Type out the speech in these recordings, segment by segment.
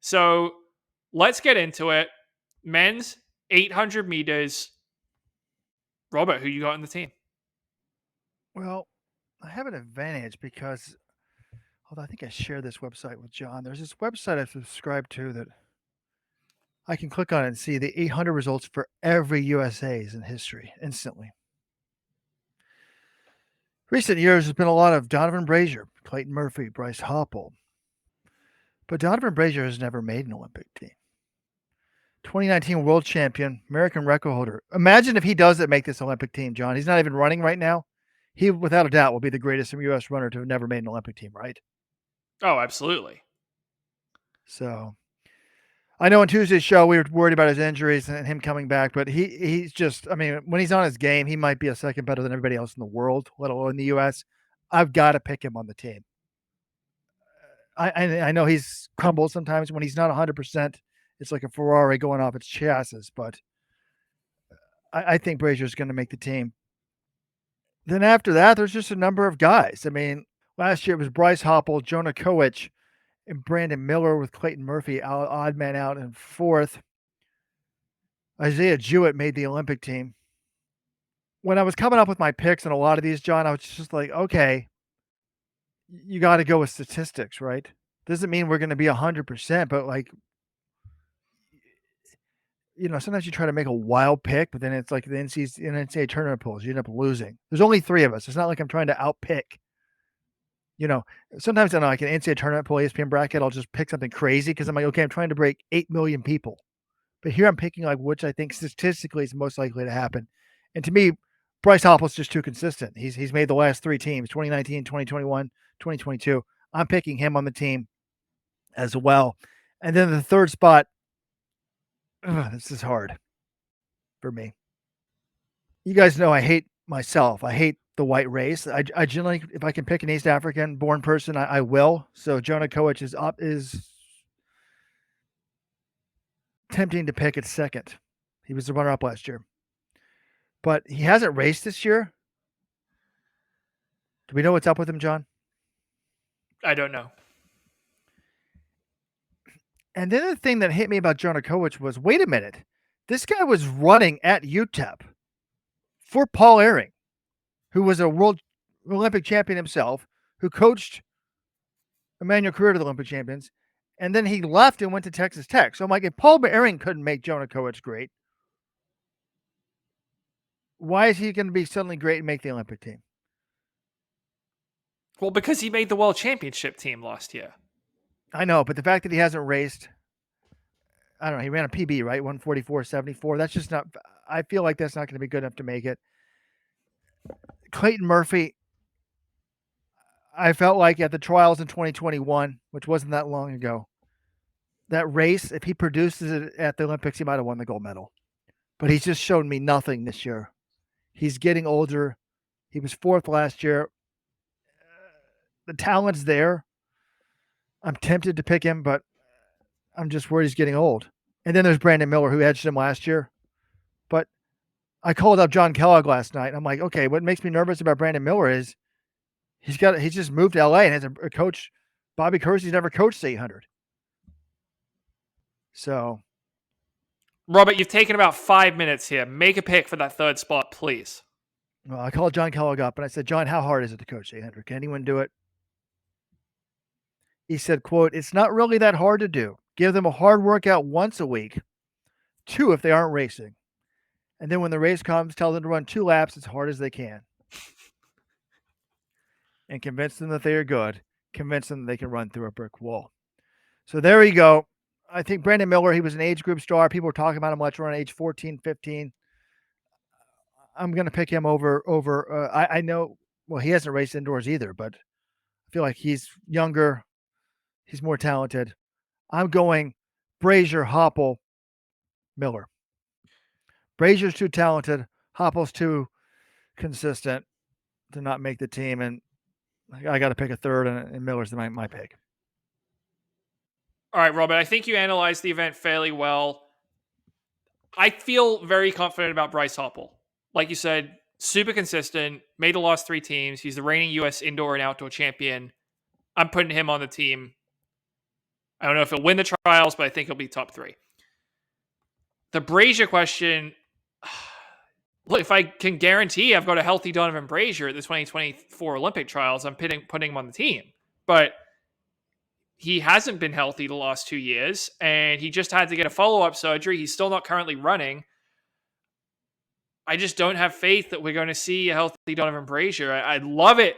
So let's get into it. Men's 800 meters. Robert, who you got on the team? Well, I have an advantage because, although I think I shared this website with John, there's this website I subscribe to that I can click on it and see the 800 results for every USA's in history instantly. Recent years, there's been a lot of Donavan Brazier, Clayton Murphy, Bryce Hoppel, but Donavan Brazier has never made an Olympic team. 2019 world champion, American record holder. Imagine if he doesn't make this Olympic team, John. He's not even running right now. He, without a doubt, will be the greatest U.S. runner to have never made an Olympic team, right? Oh, absolutely. So I know on Tuesday's show we were worried about his injuries and him coming back, but he's just, I mean, when he's on his game, he might be a second better than everybody else in the world, let alone the U.S. I've got to pick him on the team. I know he's crumbled sometimes when he's not 100%. It's like a Ferrari going off its chassis, but I think Brazier's going to make the team. Then after that, there's just a number of guys. I mean, last year it was Bryce Hoppel, Jonah Koech, and Brandon Miller with Clayton Murphy odd man out in fourth. Isaiah Jewett made the Olympic team. When I was coming up with my picks in a lot of these, John, I was just like, okay, you got to go with statistics, right? Doesn't mean we're going to be 100%, but like, sometimes you try to make a wild pick, but then it's like the NCAA tournament polls, you end up losing. There's only 3 of us. It's not like I'm trying to outpick. Sometimes I know like an NCAA tournament poll, ESPN bracket, I'll just pick something crazy because I'm like, okay, I'm trying to break 8 million people. But here I'm picking like which I think statistically is most likely to happen. And to me, Bryce Hoppel's just too consistent. He's made the last 3 teams, 2019, 2021, 2022. I'm picking him on the team as well. And then the third spot, this is hard for me. You guys know I hate myself. I hate the white race. I generally, if I can pick an East African born person, I will. So Jonah Koech is tempting to pick at second. He was the runner up last year, but he hasn't raced this year. Do we know what's up with him, John? I don't know. And then the thing that hit me about Jonah Koech was, wait a minute, this guy was running at UTEP for Paul Ehring, who was a world Olympic champion himself, who coached Emmanuel Career to the Olympic champions, and then he left and went to Texas Tech. So I'm like, if Paul Ehring couldn't make Jonah Koech great, why is he going to be suddenly great and make the Olympic team? Well, because he made the world championship team last year. I know, but the fact that he hasn't raced, I don't know, he ran a PB, right? 144.74. That's just not, I feel like that's not going to be good enough to make it. Clayton Murphy, I felt like at the trials in 2021, which wasn't that long ago, that race, if he produces it at the Olympics, he might have won the gold medal. But he's just shown me nothing this year. He's getting older. He was 4th last year. The talent's there. I'm tempted to pick him, but I'm just worried he's getting old. And then there's Brandon Miller, who edged him last year. But I called up John Kellogg last night. I'm like, okay, what makes me nervous about Brandon Miller is he's just moved to LA and has a coach. Bobby Kersey's never coached 800. So, Robert, you've taken about 5 minutes here. Make a pick for that third spot, please. well, I called John Kellogg up and I said, John, how hard is it to coach 800? Can anyone do it? He said, quote, it's not really that hard to do. Give them a hard workout once a week. 2 if they aren't racing. And then when the race comes, tell them to run 2 laps as hard as they can. And convince them that they are good. Convince them that they can run through a brick wall. So there you go. I think Brandon Miller, he was an age group star. People were talking about him much around age 14, 15. I'm going to pick him over. I know, well, he hasn't raced indoors either, but I feel like he's younger. He's more talented. I'm going Brazier, Hoppel, Miller. Brazier's too talented. Hoppel's too consistent to not make the team. And I got to pick a third, and Miller's my pick. All right, Robert, I think you analyzed the event fairly well. I feel very confident about Bryce Hoppel. Like you said, super consistent, made the last 3 teams. He's the reigning U.S. indoor and outdoor champion. I'm putting him on the team. I don't know if he'll win the trials, but I think he'll be top 3. The Brazier question, look, if I can guarantee I've got a healthy Donavan Brazier at the 2024 Olympic trials, I'm putting him on the team. But he hasn't been healthy the last 2 years, and he just had to get a follow-up surgery. He's still not currently running. I just don't have faith that we're going to see a healthy Donavan Brazier. I'd love it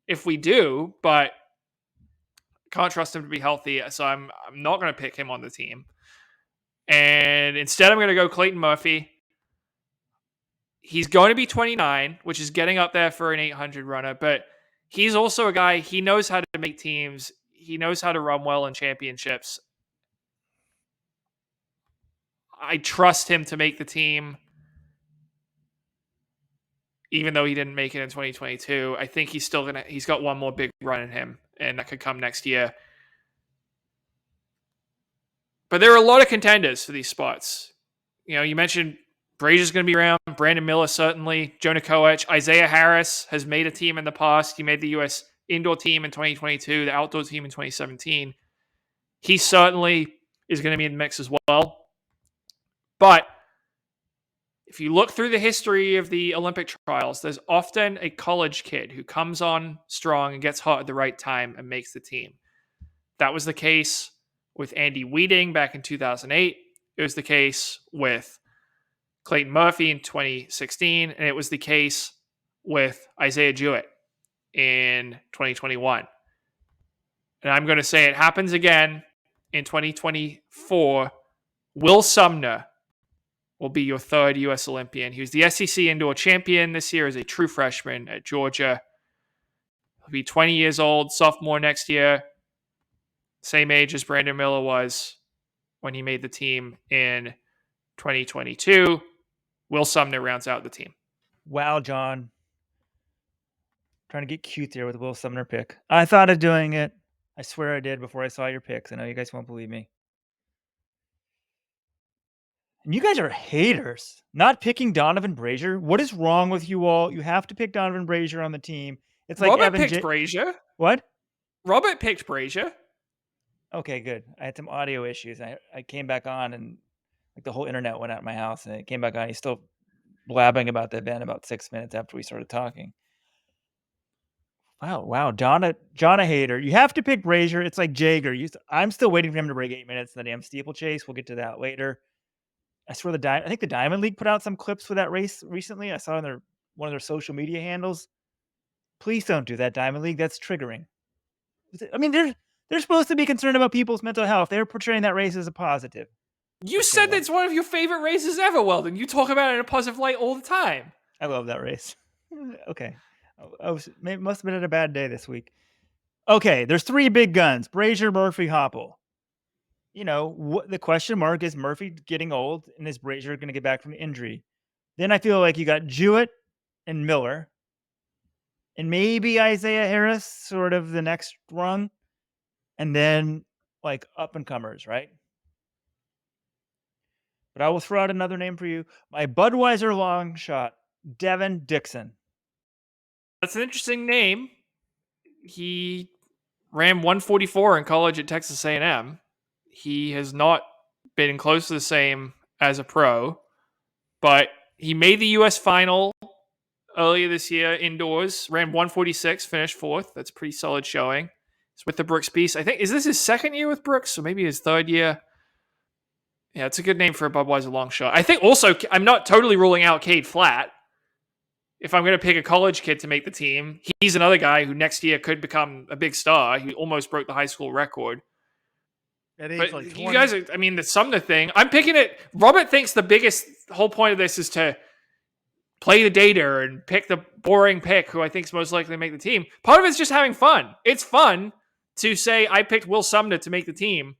if we do, but can't trust him to be healthy, so I'm not going to pick him on the team. And instead, I'm going to go Clayton Murphy. He's going to be 29, which is getting up there for an 800 runner, but he's also a guy, he knows how to make teams. He knows how to run well in championships. I trust him to make the team, even though he didn't make it in 2022. I think he's got one more big run in him, and that could come next year. But there are a lot of contenders for these spots. You mentioned Brazier's going to be around. Brandon Miller, certainly. Jonah Koech. Isaiah Harris has made a team in the past. He made the U.S. indoor team in 2022, the outdoor team in 2017. He certainly is going to be in the mix as well. But if you look through the history of the Olympic trials, there's often a college kid who comes on strong and gets hot at the right time and makes the team. That was the case with Andy Weeding back in 2008. It was the case with Clayton Murphy in 2016, and it was the case with Isaiah Jewett in 2021. And I'm going to say it happens again in 2024. Will Sumner will be your third U.S. Olympian. He was the SEC indoor champion this year as a true freshman at Georgia. He'll be 20 years old, sophomore next year. Same age as Brandon Miller was when he made the team in 2022. Will Sumner rounds out the team. Wow, John. Trying to get cute there with the Will Sumner pick. I thought of doing it. I swear I did before I saw your picks. I know you guys won't believe me. And you guys are haters. Not picking Donavan Brazier. What is wrong with you all? You have to pick Donavan Brazier on the team. It's like Robert picked Brazier. What? Robert picked Brazier. Okay, good. I had some audio issues. I came back on and like the whole internet went out of my house and it came back on. He's still blabbing about that band about 6 minutes after we started talking. Wow. John a hater. You have to pick Brazier. It's like Jager. I'm still waiting for him to break 8 minutes in the damn steeplechase. We'll get to that later. I swear I think the Diamond League put out some clips for that race recently. I saw on one of their social media handles. Please don't do that, Diamond League. That's triggering. I mean, they're supposed to be concerned about people's mental health. They're portraying that race as a positive. You said that's one of your favorite races ever, Weldon. You talk about it in a positive light all the time. I love that race. Okay. Must have been a bad day this week. Okay, there's 3 big guns. Brazier, Murphy, Hoppel. The question mark is Murphy getting old, and is Brazier going to get back from injury? Then I feel like you got Jewett and Miller, and maybe Isaiah Harris, sort of the next rung, and then like up and comers, right? But I will throw out another name for you. My Budweiser long shot, Devin Dixon. That's an interesting name. He ran 144 in college at Texas A&M. He has not been close to the same as a pro, but he made the U.S. final earlier this year indoors, ran 146, finished 4th. That's a pretty solid showing. It's with the Brooks piece. I think, is this his second year with Brooks? Or maybe his third year? Yeah, it's a good name for a Budweiser long shot. I think also, I'm not totally ruling out Cade Flatt. If I'm going to pick a college kid to make the team, he's another guy who next year could become a big star. He almost broke the high school record. But like you guys, the Sumner thing, I'm picking it. Robert thinks the whole point of this is to play the data and pick the boring pick who I think is most likely to make the team. Part of it's just having fun. It's fun to say I picked Will Sumner to make the team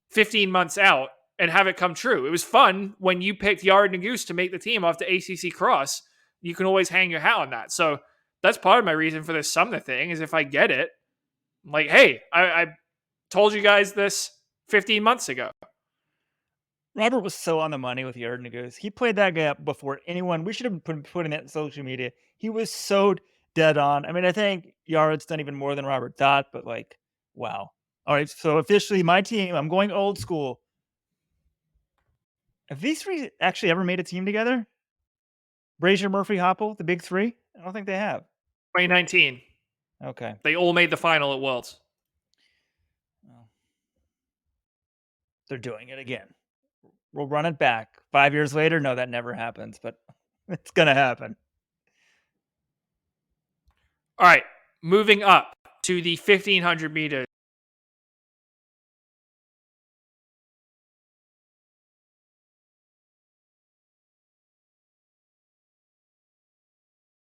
15 months out and have it come true. It was fun when you picked Yared Nuguse to make the team off the ACC cross. You can always hang your hat on that. So that's part of my reason for this Sumner thing is if I get it, I'm like, hey, I told you guys this 15 months ago. Robert was so on the money with Yared Nuguse. He played that guy up before anyone. We should have been putting that in social media. He was so dead on. I mean, I think Yared's done even more than Robert thought, but like, wow. All right, so officially my team, I'm going old school. Have these three actually ever made a team together? Brazier, Murphy, Hoppel, the big three? I don't think they have. 2019. Okay. They all made the final at Worlds. Well, they're doing it again. We'll run it back. 5 years later, no, that never happens, but it's going to happen. All right, moving up to the 1500 meters.